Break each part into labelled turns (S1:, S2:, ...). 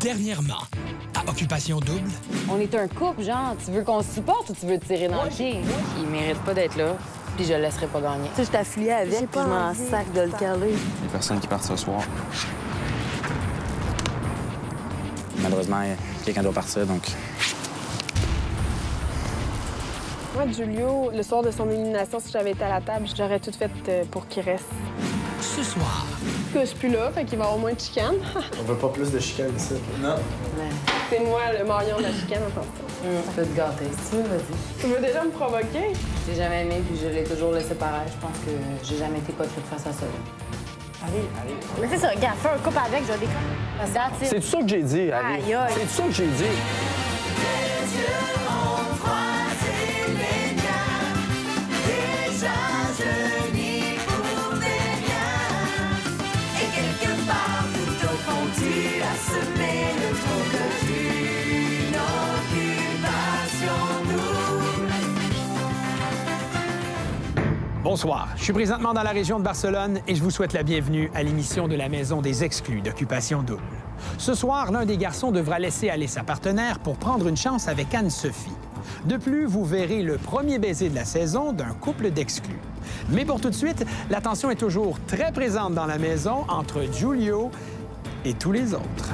S1: Dernièrement, à Occupation Double.
S2: On est un couple, genre, tu veux qu'on se supporte ou tu veux te tirer dans le pied? Il mérite pas d'être là, puis je le laisserai pas gagner. Tu sais, je t'affiliais avec, puis je m'en sac de le caler.
S3: Les personnes qui partent ce soir. Malheureusement, quelqu'un doit partir, donc...
S4: Moi, Julio, le soir de son élimination, si j'avais été à la table, j'aurais tout fait pour qu'il reste.
S1: Ce soir,
S4: Je suis plus là, fait qu'il va y avoir moins de chicane.
S5: On veut pas plus de chicane ici. Non.
S4: C'est moi le marion de la chicane, attention.
S2: Tu peux te gâter. Si tu veux, vas-y.
S4: Tu veux déjà me provoquer?
S2: Je l'ai jamais aimé, puis je l'ai toujours laissé paraître. Je pense que j'ai jamais été hypocrite face à ça.
S4: Allez.
S6: Mais c'est ça, gars, fais un couple avec, je vais déconner.
S5: C'est ça que j'ai dit, Ali.
S6: Aïe, aïe.
S5: C'est ça que j'ai dit.
S1: bonsoir. Je suis présentement dans la région de Barcelone et je vous souhaite la bienvenue à l'émission de la Maison des Exclus d'Occupation Double. Ce soir, l'un des garçons devra laisser aller sa partenaire pour prendre une chance avec Anne-Sophie. De plus, vous verrez le premier baiser de la saison d'un couple d'exclus. Mais pour tout de suite, la tension est toujours très présente dans la maison entre Julio et tous les autres.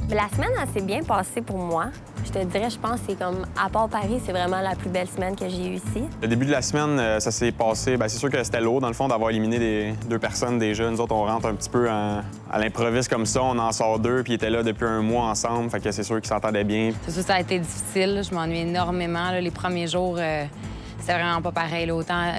S6: La semaine, elle s'est bien passée pour moi. Je te dirais, je pense que c'est comme, à part Paris, c'est vraiment la plus belle semaine que j'ai eue ici.
S3: Le début de la semaine, ça s'est passé. Bien, c'est sûr que c'était lourd, dans le fond, d'avoir éliminé les deux personnes déjà. Nous autres, on rentre un petit peu à l'improviste comme ça. On en sort deux, puis ils étaient là depuis un mois ensemble. Fait que c'est sûr qu'ils s'entendaient bien.
S2: C'est sûr, ça a été difficile. Je m'ennuie énormément. Les premiers jours, c'était vraiment pas pareil. Autant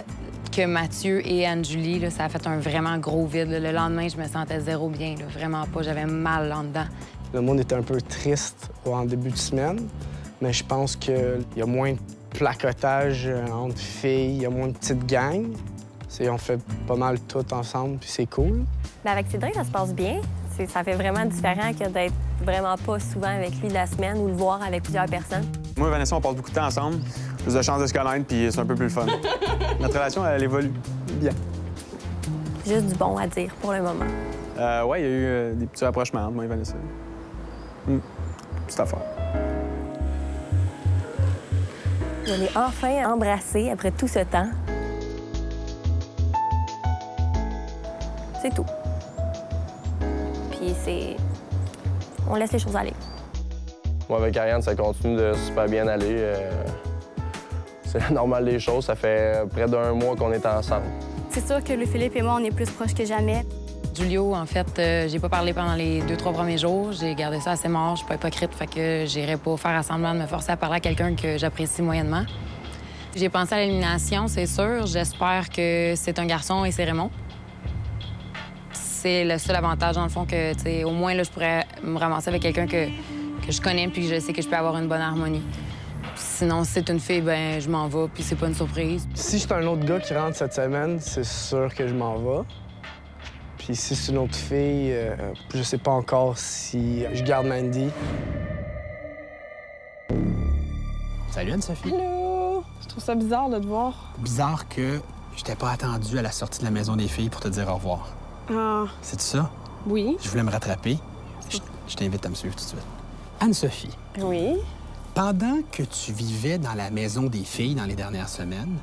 S2: que Mathieu et Anne-Julie, ça a fait un vraiment gros vide. Le lendemain, je me sentais zéro bien. Vraiment pas. J'avais mal en dedans.
S5: Le monde était un peu triste en début de semaine, mais je pense qu'il y a moins de placotage entre filles, il y a moins de petites gangs. On fait pas mal tout ensemble, puis c'est cool.
S6: Mais avec Cédric, ça se passe bien. Ça fait vraiment différent que d'être vraiment pas souvent avec lui de la semaine ou le voir avec plusieurs personnes.
S3: Moi et Vanessa, on passe beaucoup de temps ensemble. Plus de chances de se connaître, puis c'est un peu plus le fun. Notre relation, elle évolue bien.
S6: Juste du bon à dire pour le moment.
S3: Ouais, il y a eu des petits rapprochements entre moi et Vanessa. Petite affaire.
S6: Je l'ai enfin embrassé après tout ce temps. C'est tout. Puis on laisse les choses aller.
S7: Moi, avec Ariane, ça continue de super bien aller. C'est la normale des choses. Ça fait près d'un mois qu'on est ensemble.
S8: C'est sûr que Louis-Philippe et moi, on est plus proches que jamais.
S2: Julio, en fait, j'ai pas parlé pendant les 2-3 premiers jours. J'ai gardé ça assez mort. Je suis pas hypocrite, fait que j'irai pas faire semblant de me forcer à parler à quelqu'un que j'apprécie moyennement. J'ai pensé à l'élimination, c'est sûr. J'espère que c'est un garçon et c'est Raymond. C'est le seul avantage, dans le fond, que, tu sais, au moins, là, je pourrais me ramasser avec quelqu'un que je connais puis que je sais que je peux avoir une bonne harmonie. Sinon, si c'est une fille, ben je m'en vais, puis c'est pas une surprise.
S5: Si c'est un autre gars qui rentre cette semaine, c'est sûr que je m'en vais. Puis si c'est une autre fille, je sais pas encore si je garde Mandy.
S1: Salut Anne-Sophie.
S4: Hello! Je trouve ça bizarre de te voir.
S1: Bizarre que je t'ai pas attendu à la sortie de la maison des filles pour te dire au revoir.
S4: Ah,
S1: C'est ça?
S4: oui.
S1: Je voulais me rattraper. Je t'invite à me suivre tout de suite. Anne-Sophie,
S4: Oui.
S1: pendant que tu vivais dans la maison des filles dans les dernières semaines,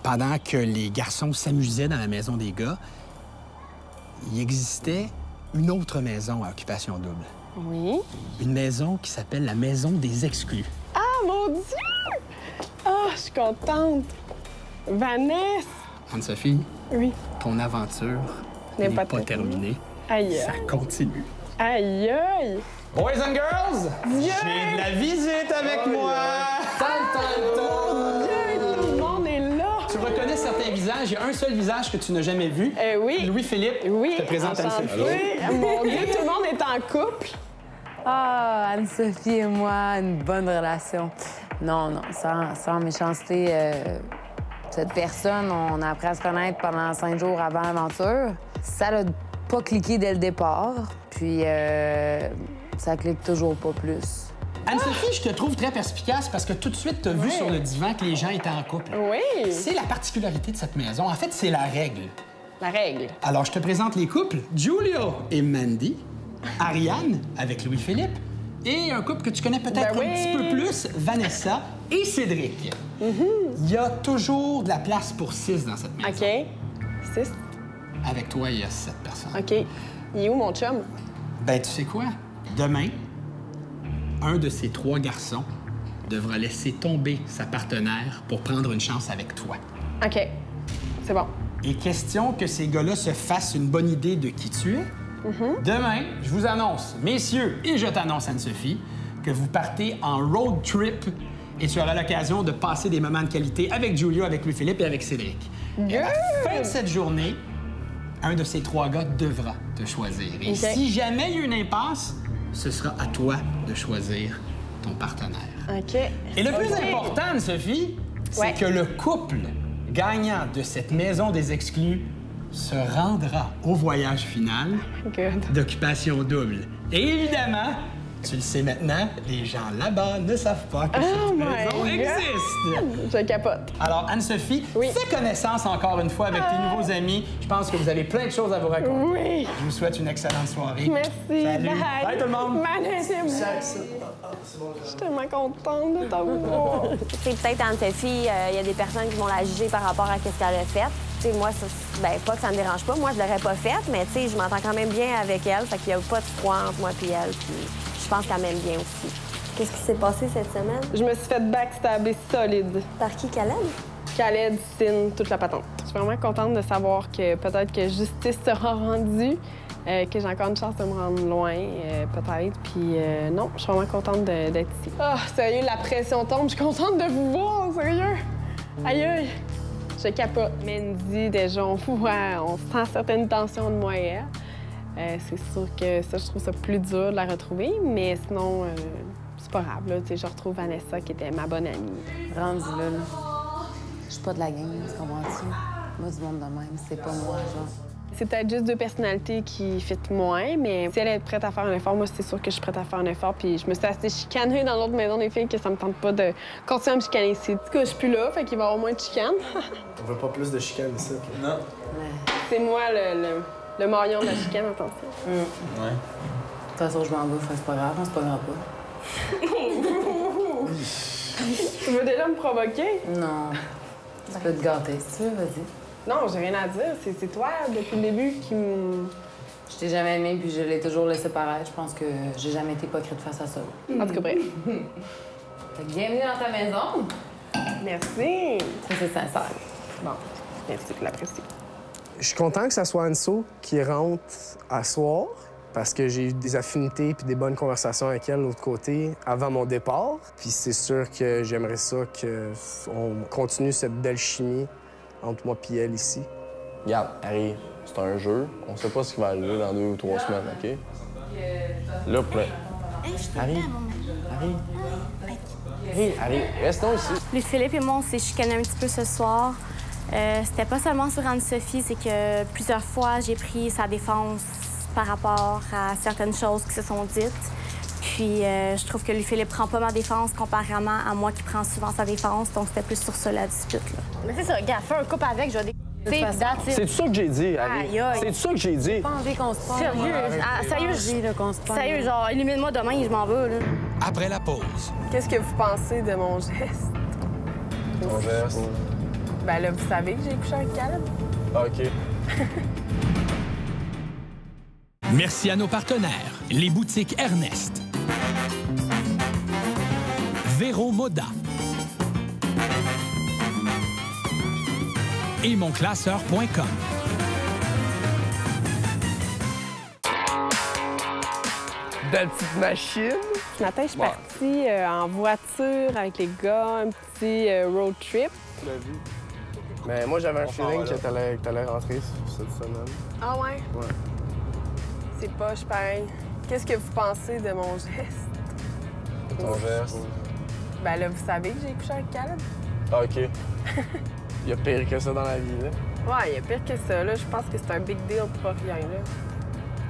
S1: pendant que les garçons s'amusaient dans la maison des gars, il existait une autre maison à Occupation Double.
S4: Oui.
S1: Une maison qui s'appelle la Maison des Exclus.
S4: Ah, mon Dieu! Ah, je suis contente. Vanessa!
S1: Anne-Sophie,
S4: Oui.
S1: ton aventure n'est pas terminée.
S4: Aïe.
S1: Ça continue.
S4: Aïe, aïe!
S1: Boys and girls,
S4: Yeah!
S1: j'ai de la visite avec moi!
S4: Tout le monde est là!
S1: Tu reconnais certains visages. Il y a un seul visage que tu n'as jamais vu.
S4: Oui.
S1: Louis-Philippe.
S4: Oui.
S1: Je te présente Anne-Sophie.
S4: Oui. Mon Dieu, tout le monde est en couple.
S2: Ah, Anne-Sophie et moi, une bonne relation. Non, sans méchanceté, cette personne, on a appris à se connaître pendant 5 jours avant l'aventure. Ça n'a pas cliqué dès le départ, puis ça clique toujours pas plus.
S1: Anne-Sophie, je te trouve très perspicace parce que tout de suite, tu as vu sur le divan que les gens étaient en couple.
S4: Oui.
S1: C'est la particularité de cette maison. En fait, c'est la règle.
S4: La règle.
S1: Alors, je te présente les couples, Julio et Mandy. Ariane, avec Louis-Philippe, et un couple que tu connais peut-être
S4: Ben
S1: un petit peu plus, Vanessa et Cédric. Il y a toujours de la place pour 6 dans cette maison.
S4: OK. 6.
S1: Avec toi, il y a 7 personnes.
S4: OK. Il est où, mon chum?
S1: Ben, tu sais quoi? Demain, un de ces 3 garçons devra laisser tomber sa partenaire pour prendre une chance avec toi.
S4: OK. C'est bon.
S1: Et question que ces gars-là se fassent une bonne idée de qui tu es. Demain, je vous annonce, messieurs, et je t'annonce, Anne-Sophie, que vous partez en road trip et tu auras l'occasion de passer des moments de qualité avec Giulio, avec Louis-Philippe et avec Cédric. Et à la fin de cette journée, un de ces 3 gars devra te choisir. Et si jamais il y a une impasse, ce sera à toi de choisir ton partenaire.
S4: OK.
S1: Et le plus important, Anne-Sophie, c'est que le couple gagnant de cette maison des exclus se rendra au voyage final d'Occupation Double. Et évidemment, tu le sais maintenant, les gens là-bas ne savent pas que cette maison existe.
S4: Je capote.
S1: Alors, Anne-Sophie, fais connaissance encore une fois avec tes nouveaux amis. Je pense que vous avez plein de choses à vous raconter.
S4: Oui.
S1: Je vous souhaite une excellente soirée.
S4: Merci.
S1: Salut.
S4: Bye.
S1: Bye tout le monde.
S4: Je suis tellement contente de t'avoir.
S6: Peut-être Anne-Sophie, il y a des personnes qui vont la juger par rapport à ce qu'elle a fait. T'sais, moi, pas que ça me dérange pas. Moi, je l'aurais pas faite, mais je m'entends quand même bien avec elle. Fait qu'il n'y a pas de froid entre moi et elle. Puis je pense qu'elle m'aime bien aussi. Qu'est-ce qui s'est passé cette semaine?
S4: Je me suis fait backstabber solide.
S6: Par qui, Khaled?
S4: Khaled, Sin, toute la patente. Je suis vraiment contente de savoir que peut-être que justice sera rendue, que j'ai encore une chance de me rendre loin, peut-être. Puis non, je suis vraiment contente d'être ici. Ah, sérieux, la pression tombe. Je suis contente de vous voir, sérieux. Aïe, aïe. Je capote. Mandy, déjà, on sent certaines tensions de moi et elle. C'est sûr que ça, je trouve ça plus dur de la retrouver, mais sinon, c'est pas grave. Là, je retrouve Vanessa, qui était ma bonne amie.
S2: Rendu là, je suis pas de la gang, tu comprends-tu? Moi, du monde de même, c'est pas moi, genre.
S4: C'est peut-être juste 2 personnalités qui fitent moins, mais si elle est prête à faire un effort, moi, c'est sûr que je suis prête à faire un effort. Puis je me suis assez chicanée dans l'autre maison des filles que ça me tente pas de continuer à me chicaner ici. En tout cas, je suis plus là, fait qu'il va y avoir moins de chicanes.
S5: On veut pas plus de chicane ici.
S7: Non.
S4: C'est moi le marion de la chicane, attention.
S2: Ouais. De toute façon, je m'en vais, c'est pas grave, on se pognera pas.
S4: Tu veux déjà me provoquer?
S2: Non. Tu peux te gâter si tu veux, vas-y.
S4: Non, j'ai rien à dire. C'est toi, depuis le début, qui me...
S2: Je t'ai jamais aimé, puis je l'ai toujours laissé paraître. Je pense que j'ai jamais été hypocrite face à ça.
S4: En tout cas, bref.
S2: Fait que bienvenue dans ta maison.
S4: Merci.
S2: Ça, c'est sincère.
S4: Bon, merci, je l'apprécie.
S5: Je suis content que ça soit Anso qui rentre à soir parce que j'ai eu des affinités puis des bonnes conversations avec elle de l'autre côté avant mon départ. Puis c'est sûr que j'aimerais ça qu'on continue cette belle chimie entre moi et elle ici.
S7: Regarde, Harry, c'est un jeu. On sait pas ce qui va arriver dans 2 ou 3 semaines, OK? Là, Harry, restons ici.
S8: Louis-Philippe et moi, on s'est chicanés un petit peu ce soir. C'était pas seulement sur Anne-Sophie, c'est que plusieurs fois, j'ai pris sa défense par rapport à certaines choses qui se sont dites. Puis je trouve que Louis-Philippe prend pas ma défense comparément à moi qui prends souvent sa défense. Donc c'était plus sur ça la dispute, là.
S9: Mais c'est ça, regarde, fais un couple avec, je vais des...
S7: C'est ça que j'ai dit, Harry.
S9: Aïe, aïe.
S7: C'est ça que j'ai dit.
S2: J'ai pas envie qu'on se parle.
S9: Sérieux, sérieux, genre, élimine-moi demain, je m'en vais, là.
S1: Après la pause.
S4: Qu'est-ce que vous pensez de mon geste?
S7: Ton geste.
S4: Ben là, vous savez que j'ai couché avec Khaled?
S7: OK.
S1: Merci à nos partenaires, les boutiques Ernest, Véro Moda et monclasseur.com.
S5: Belle petite machine.
S4: Ce matin, je suis partie en voiture avec les gars, un petit road trip.
S5: Tu l'as vu? Mais moi, j'avais un feeling que t'allais rentrer cette semaine.
S4: Ah ouais?
S5: Ouais.
S4: C'est poche pareil. Qu'est-ce que vous pensez de mon geste?
S7: Ton geste.
S4: Ben là, vous savez que j'ai couché avec Khaled?
S7: OK.
S5: Il y a pire que ça dans la vie, là.
S4: Ouais, il y a pire que ça, là. Je pense que c'est un big deal pour rien, là.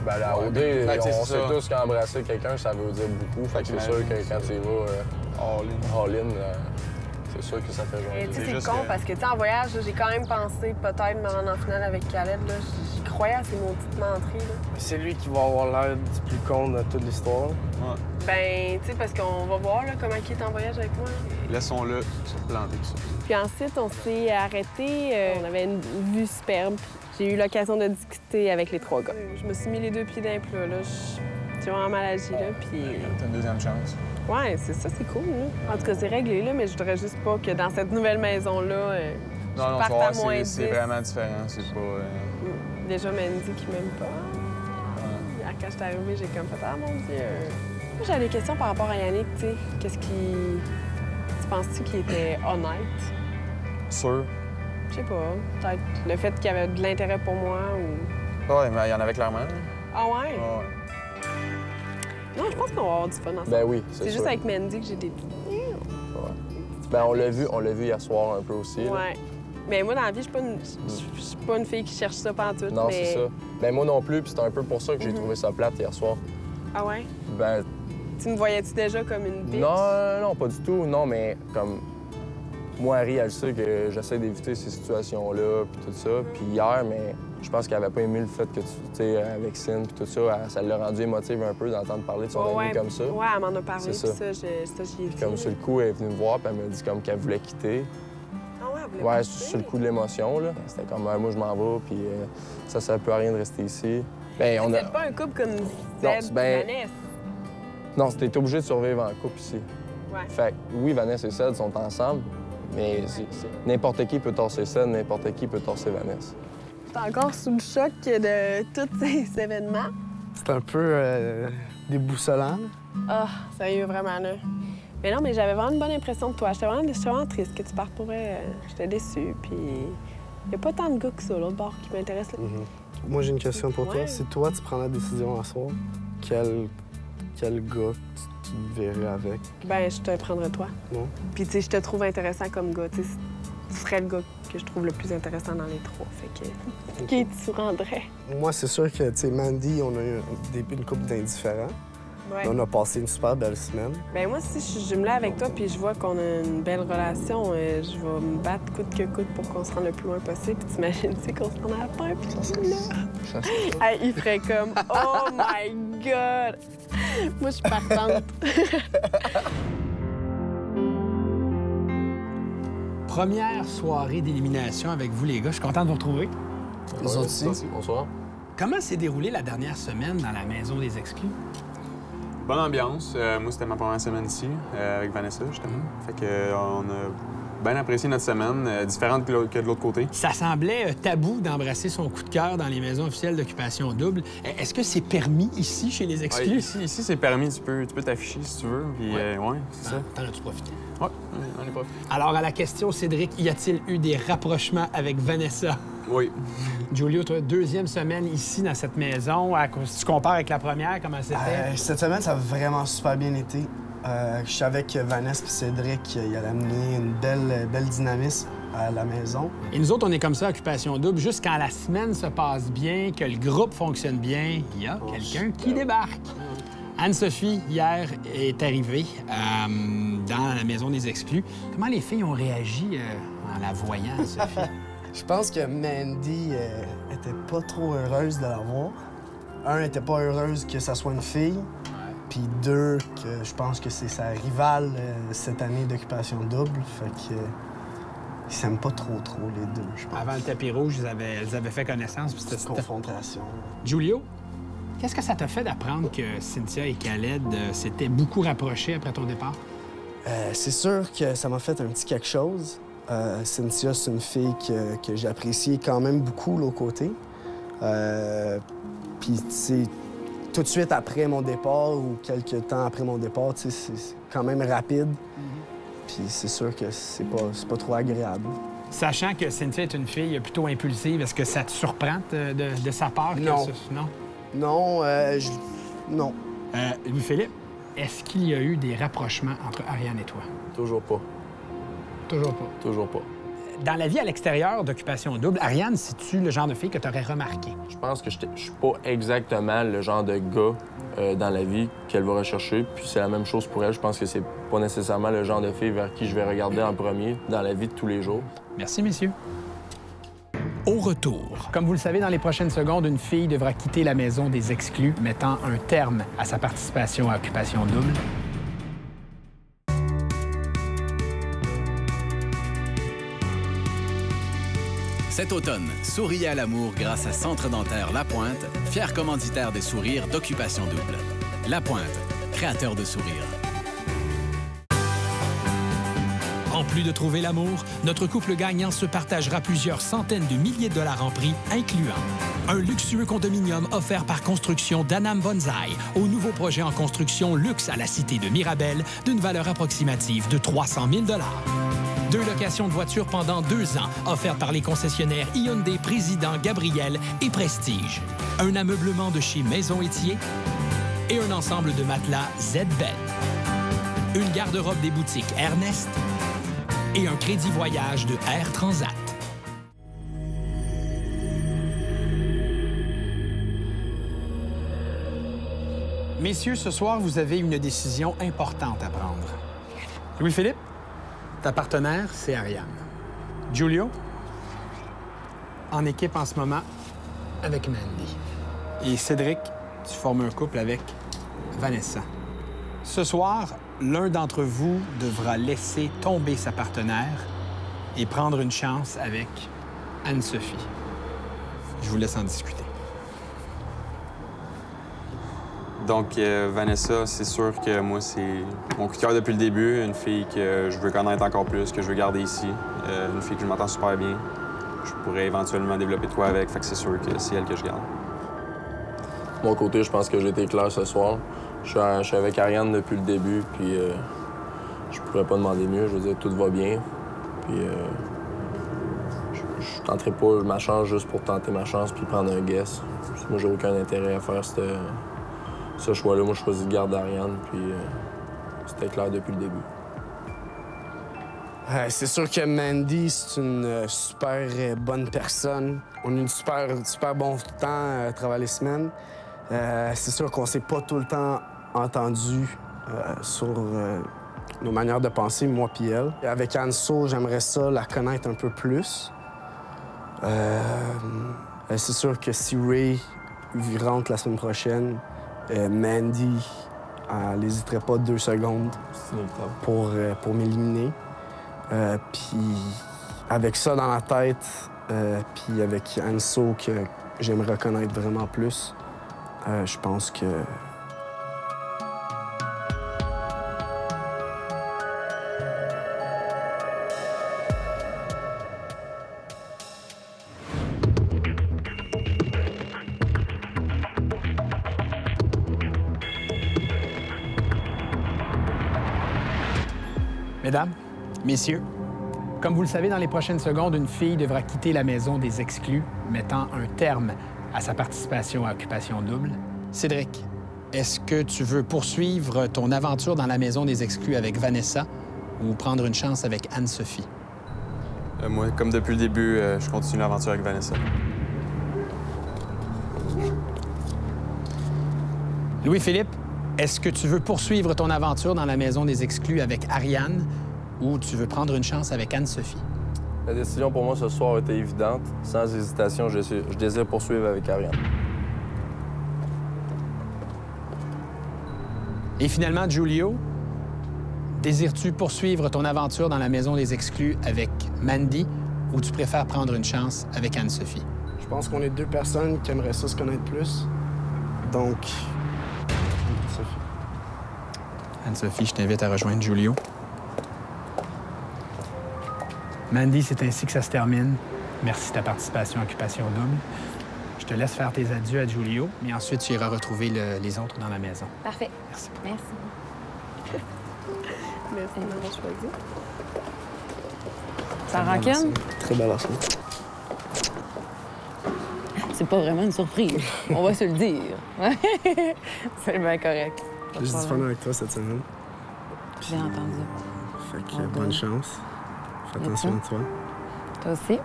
S7: Ben, la OD, on sait tous qu'embrasser quelqu'un, ça veut dire beaucoup. Fait que c'est sûr que quand tu vas all-in, c'est sûr que ça fait
S4: Et
S7: jaser.
S4: tu sais, c'est con parce que, tu sais, en voyage, j'ai quand même pensé peut-être me rendre en finale avec Khaled, là. J'y incroyable, c'est mon petit mentré, là.
S5: C'est lui qui va avoir l'air du plus con de toute l'histoire.
S3: Ouais.
S4: Ben, tu sais, parce qu'on va voir là, comment il est en voyage avec moi.
S3: Laissons-le se planter tout ça.
S4: Puis ensuite, on s'est arrêté. On avait une vue superbe. J'ai eu l'occasion de discuter avec les 3 gars. Je me suis mis les 2 pieds d'un plat, là. J'ai vraiment mal agi, là, puis...
S3: T'as une deuxième chance.
S4: Ouais, c'est ça, c'est cool, là. En tout cas, c'est réglé, là, mais je voudrais juste pas que dans cette nouvelle maison-là, je parte à moins 10.
S3: C'est vraiment différent, c'est pas...
S4: Déjà, Mandy qui m'aime pas. Hier, quand je suis arrivée, j'ai comme fait « Ah, mon Dieu! » Moi, j'avais des questions par rapport à Yannick, tu sais. Qu'est-ce qui... Tu penses-tu qu'il était honnête?
S3: Sûr.
S4: Je sais pas. Peut-être le fait qu'il y avait de l'intérêt pour moi ou...
S3: Ouais, mais il y en avait clairement.
S4: Ah ouais?
S3: Ouais.
S4: Non, je pense qu'on va avoir du fun ensemble.
S7: Ben oui,
S4: c'est juste avec Mandy que j'ai des...
S7: Ouais. Ben on l'a vu hier soir un peu aussi. Là.
S4: Ouais. Mais moi, dans la vie, je suis pas une fille qui cherche ça pantoute.
S7: Non,
S4: mais...
S7: c'est ça. Ben moi non plus, puis c'est un peu pour ça que j'ai trouvé ça plate hier soir.
S4: Ah ouais?
S7: Ben...
S4: Tu me voyais-tu déjà comme une bitch?
S7: Non, pas du tout. Non, mais comme... Moi, Harry, elle sait que j'essaie d'éviter ces situations-là, puis tout ça. Puis hier, mais je pense qu'elle avait pas aimé le fait que tu sais, avec Cyn, puis tout ça, ça l'a rendu émotive un peu d'entendre parler de son ami comme ça.
S4: Ouais, elle m'en a parlé, puis ça, j'y ai dit.
S7: Comme sur le coup, elle est venue me voir, puis elle m'a dit comme qu'elle voulait quitter.
S4: Ah ouais, elle voulait
S7: Ouais,
S4: quitter?
S7: sur le coup de l'émotion, là. C'était comme, moi, je m'en vais, puis ça sert plus à rien de rester ici. Ben, on a...
S4: C'était pas un couple comme Zed
S7: ben...
S4: Vanessa?
S7: Non, c'était obligé de survivre en couple ici.
S4: Ouais.
S7: Fait que, oui, Vanessa et Ced sont ensemble, mais n'importe qui peut torser Ced, n'importe qui peut torser Vanessa.
S4: T'es encore sous le choc de tous ces événements?
S5: C'est un peu déboussolant.
S4: Ah, sérieux, vraiment, là. Mais non, mais j'avais vraiment une bonne impression de toi. J'étais vraiment triste que tu partes pour vrai. J'étais déçue, puis il y a pas tant de gars que ça, l'autre bord, qui m'intéresse.
S5: Moi, j'ai une question pour
S4: Ouais.
S5: toi. Si toi, tu prends la décision à soir, quel gars tu te verrais avec?
S4: Ben, je te prendrais toi.
S5: Non?
S4: Puis, tu sais, je te trouve intéressant comme gars. Tu sais, tu serais le gars que je trouve le plus intéressant dans les 3. Fait que... Qui tu rendrais?
S5: Moi, c'est sûr que, tu sais, Mandy, on a eu une couple d'indifférents.
S4: Ouais.
S5: On a passé une super belle semaine.
S4: Ben moi, si je suis jumelée avec toi puis je vois qu'on a une belle relation, je vais me battre coûte que coûte pour qu'on se rende le plus loin possible. Puis t'imagines, tu sais, qu'on se rende à la fin, puis là... Hey, il ferait comme « Oh my God! » Moi, je suis partante.
S1: Première soirée d'élimination avec vous, les gars. Je suis content de vous retrouver.
S5: Les autres aussi.
S7: Bonsoir.
S1: Comment s'est déroulée la dernière semaine dans la maison des exclus?
S3: Bonne ambiance. Moi, c'était ma première semaine ici, avec Vanessa, justement. Fait que on a bien apprécié notre semaine, différente que de l'autre côté.
S1: Ça semblait tabou d'embrasser son coup de cœur dans les maisons officielles d'occupation double. Est-ce que c'est permis ici, chez les exclus?
S3: Ouais, ici c'est permis. Tu peux t'afficher si tu veux. Puis, ouais, c'est ça.
S1: T'en as-tu profité?
S3: Ouais, on est profité.
S1: Alors, à la question, Cédric, y a-t-il eu des rapprochements avec Vanessa?
S3: Oui.
S1: Giulio, toi, deuxième semaine ici dans cette maison. Si tu compares avec la première, comment c'était?
S5: Cette semaine, ça a vraiment super bien été. Je savais que Vanessa et Cédric, il allait amener une belle dynamisme à la maison.
S1: Et nous autres, on est comme ça, Occupation Double. Juste quand la semaine se passe bien, que le groupe fonctionne bien, il y a quelqu'un qui débarque. Anne-Sophie, hier, est arrivée dans la maison des exclus. Comment les filles ont réagi en la voyant, Anne-Sophie?
S5: Je pense que Mandy était pas trop heureuse de la voir. Un, elle était pas heureuse que ça soit une fille. Puis deux, que je pense que c'est sa rivale cette année d'Occupation Double. Fait que ils s'aiment pas trop les deux, je pense.
S1: Avant le tapis rouge, elles avaient fait connaissance. Puis
S5: C'était une confrontation.
S1: Giulio, qu'est-ce que ça t'a fait d'apprendre que Cynthia et Khaled s'étaient beaucoup rapprochés après ton départ?
S5: C'est sûr que ça m'a fait un petit quelque chose. Cynthia, c'est une fille que j'appréciais quand même beaucoup, l'autre côté. Puis, tu sais, tout de suite après mon départ ou quelques temps après mon départ, tu sais, c'est quand même rapide. Puis c'est sûr que c'est pas trop agréable.
S1: Sachant que Cynthia est une fille plutôt impulsive, est-ce que ça te surprend de sa part?
S5: Non.
S1: Non?
S5: Non, non.
S1: Louis-Philippe, est-ce qu'il y a eu des rapprochements entre Ariane et toi?
S7: Toujours pas.
S1: Toujours pas.
S7: Toujours pas.
S1: Dans la vie à l'extérieur d'Occupation Double, Ariane, c'est-tu le genre de fille que tu aurais remarqué?
S7: Je pense que je suis pas exactement le genre de gars dans la vie qu'elle va rechercher. Puis c'est la même chose pour elle. Je pense que c'est pas nécessairement le genre de fille vers qui je vais regarder en premier dans la vie de tous les jours.
S1: Merci, messieurs. Au retour, comme vous le savez, dans les prochaines secondes, une fille devra quitter la maison des exclus, mettant un terme à sa participation à Occupation Double.
S10: Cet automne, souriez à l'amour grâce à Centre dentaire La Pointe, fier commanditaire des sourires d'Occupation Double. La Pointe, créateur de sourires.
S1: En plus de trouver l'amour, notre couple gagnant se partagera plusieurs centaines de milliers de dollars en prix, incluant un luxueux condominium offert par Construction d'Anam Bonsaï au nouveau projet en construction luxe à la cité de Mirabel d'une valeur approximative de 300 000 $. 2 locations de voitures pendant 2 ans, offertes par les concessionnaires Hyundai Président, Gabriel et Prestige. Un ameublement de chez Maison Étier et un ensemble de matelas Z-Bed. Une garde-robe des boutiques Ernest et un crédit voyage de Air Transat. Messieurs, ce soir, vous avez une décision importante à prendre. Louis-Philippe, ta partenaire, c'est Ariane. Giulio, en équipe en ce moment avec Mandy. Et Cédric, tu formes un couple avec Vanessa. Ce soir, l'un d'entre vous devra laisser tomber sa partenaire et prendre une chance avec Anne-Sophie. Je vous laisse en discuter.
S3: Donc, Vanessa, c'est sûr que moi, c'est mon coup de cœur depuis le début. Une fille que je veux connaître encore plus, que je veux garder ici. Une fille que je m'entends super bien. Je pourrais éventuellement développer de quoi avec, fait que c'est sûr que c'est elle que je garde.
S7: De mon côté, je pense que j'ai été clair ce soir. Je suis avec Ariane depuis le début, puis je pourrais pas demander mieux. Je veux dire, tout va bien. Puis je tenterai pas ma chance juste pour tenter ma chance puis prendre un guess. Moi, j'ai aucun intérêt à faire ce choix-là. Moi, je choisis de garder Ariane, puis c'était clair depuis le début.
S5: C'est sûr que Mandy, c'est une super bonne personne. On a eu super bon temps à travers les semaines. C'est sûr qu'on s'est pas tout le temps entendu sur nos manières de penser, moi puis elle. Et avec Anso, j'aimerais ça la connaître un peu plus. C'est sûr que si Ray rentre la semaine prochaine, Mandy, elle n'hésiterait pas 2 secondes pour m'éliminer. Puis avec ça dans la tête, puis avec Anso que j'aimerais connaître vraiment plus, je pense que...
S1: Mesdames, messieurs, comme vous le savez, dans les prochaines secondes, une fille devra quitter la maison des exclus, mettant un terme à sa participation à Occupation Double. Cédric, est-ce que tu veux poursuivre ton aventure dans la maison des exclus avec Vanessa ou prendre une chance avec Anne-Sophie?
S3: Moi, comme depuis le début, je continue l'aventure avec Vanessa.
S1: Louis-Philippe, est-ce que tu veux poursuivre ton aventure dans la maison des exclus avec Ariane ou tu veux prendre une chance avec Anne-Sophie?
S7: La décision pour moi ce soir était évidente. Sans hésitation, je désire poursuivre avec Ariane.
S1: Et finalement, Giulio, désires-tu poursuivre ton aventure dans la maison des exclus avec Mandy ou tu préfères prendre une chance avec Anne-Sophie?
S5: Je pense qu'on est 2 personnes qui aimeraient ça se connaître plus. Donc, Anne-Sophie.
S1: Anne-Sophie, je t'invite à rejoindre Giulio. Mandy, c'est ainsi que ça se termine. Merci de ta participation à Occupation Double. Je te laisse faire tes adieux à Giulio, mais ensuite, tu iras retrouver les autres dans la maison.
S2: Parfait.
S1: Merci.
S2: Merci.
S4: Merci de m'avoir choisi.
S2: Ça rancune?
S5: Très belle lancement.
S2: C'est pas vraiment une surprise. On va se le dire. C'est bien correct.
S5: J'ai du fun avec toi cette semaine.
S2: Bien entendu.
S5: Fait que bonne chance. Fais attention à toi.
S2: Toi aussi.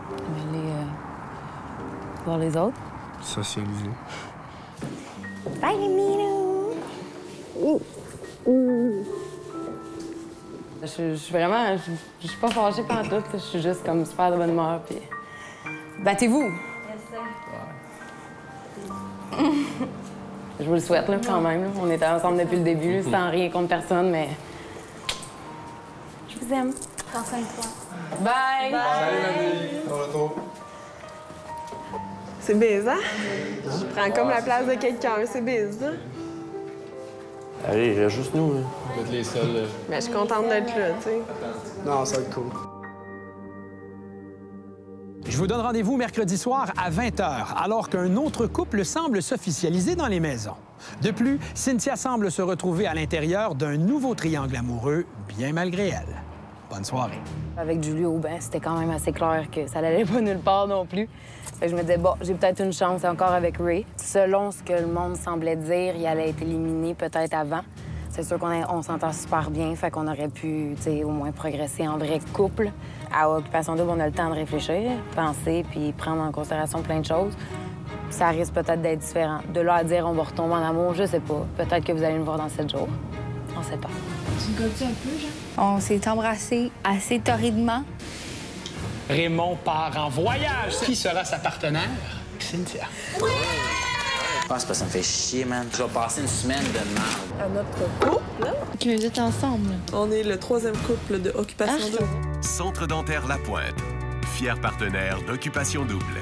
S2: On va aller voir les autres.
S5: Socialiser.
S6: Bye, les minous!
S2: Je suis vraiment... Je suis pas fâchée pendant tout. Je suis juste comme super de bonne humeur. Puis Battez-vous! Je vous le souhaite, là, quand même. Là. On était ensemble depuis le début, sans rien contre personne, mais... Je vous aime.
S8: Prends soin de toi.
S2: Bye!
S7: Salut, Mandy. Au retour.
S4: C'est baisant. Je prends comme la place de quelqu'un, c'est baisant.
S7: Allez, il reste juste nous. Hein.
S11: Vous êtes les seuls.
S4: Mais je suis contente d'être là, tu sais.
S5: Non, ça va être cool.
S1: Je vous donne rendez-vous mercredi soir à 20h, alors qu'un autre couple semble s'officialiser dans les maisons. De plus, Cynthia semble se retrouver à l'intérieur d'un nouveau triangle amoureux, bien malgré elle. Bonne soirée.
S2: Avec Julio, ben, c'était quand même assez clair que ça n'allait pas nulle part non plus. Fait que je me disais, bon, j'ai peut-être une chance encore avec Ray. Selon ce que le monde semblait dire, il allait être éliminé peut-être avant. C'est sûr qu'on s'entend super bien, fait qu'on aurait pu, tu sais, au moins progresser en vrai couple. À Occupation Double, on a le temps de réfléchir, penser, puis prendre en considération plein de choses. Ça risque peut-être d'être différent. De là à dire on va retomber en amour, je sais pas. Peut-être que vous allez me voir dans 7 jours. On sait pas.
S9: Tu me godes un peu, genre? On s'est embrassés assez torridement.
S1: Raymond part en voyage. Qui sera sa partenaire? Cynthia.
S12: Je pense que ça me fait chier, man. Je vais passer une semaine de merde.
S13: À notre couple,
S9: Que vous êtes ensemble.
S13: on est le 3e couple de Occupation Double.
S14: Centre dentaire La Pointe, fier partenaire d'Occupation Double.